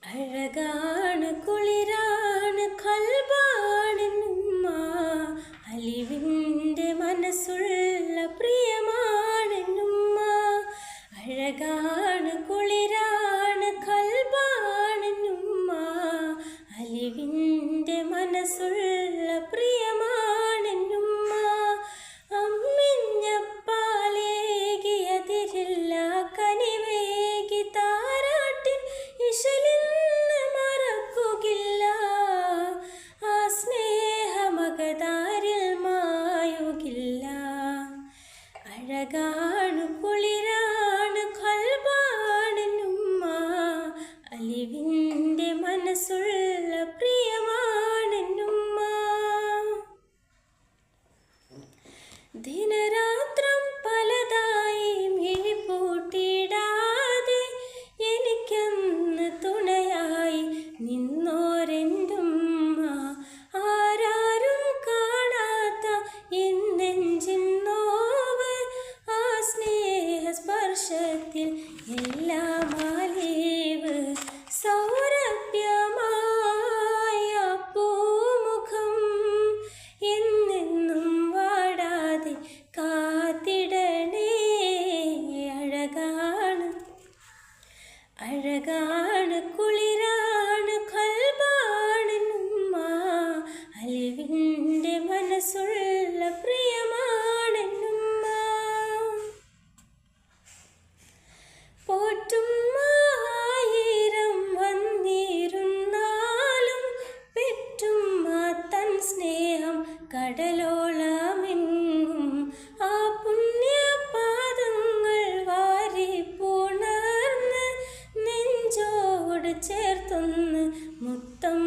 അഴകാണ് കുളിരാണ് ഖൽബാണെന്നുമ്മ, അലിവിൻ്റെ മനസ്സുള്ള പ്രിയമാണെന്നുമ്മ. അഴകാണ് കുളിരാണ് ഖൽബാണെന്നുമ്മ, അലിവിൻ്റെ മനസ്സുള്ള പ്രിയമാണെന്നുമ്മ. അമ്മിഞ്ഞപ്പാലേകിയതിരില്ല കനിവേകി താരാട്ടിൻ ഇശലിന്ന് മറക്കുകില്ല. ആ സ്നേഹമകതാരിൽ മായുകില്ല. അഴകാണു കുളിരാണ് ഖൽബാണെന്നുമ്മ, അലിവിൻ്റെ മനസ്സുള്ള പ്രിയമാണെന്നുമ്മ. ദിനരാത്രം പലതായി മിഴിപൂട്ടിടാതെ എനിക്കന്ന് തുണയായി നിന്നോരെൻ്റുമ്മ. ആരാരും കാണാത്ത എന്നെഞ്ചിൻ നോവ്, ആ സ്നേഹസ്പർശത്തിൽ എല്ലാം ആലേവ്. സൗരഭ്യമായ പൂമുഖം എന്നെന്നും വാടാതെ കാത്തിടണേ. അഴകാണ് കുളിരാണ് ഖൽബാണെന്നുമ്മ, അലിവിൻ്റെ മനസ്സുള്ള പ്രിയമാണെന്നുമ്മ. പോറ്റുമ്മ ആയിരം വന്നിരുന്നാലും പെറ്റുമ്മ തൻ സ്നേഹം കടലോളമെങ്ങും. ആ പുണ്യപാദങ്ങൾ വാരി പുണർന്ന് നെഞ്ചോട് ചേർത്തൊന്ന് മുത്തം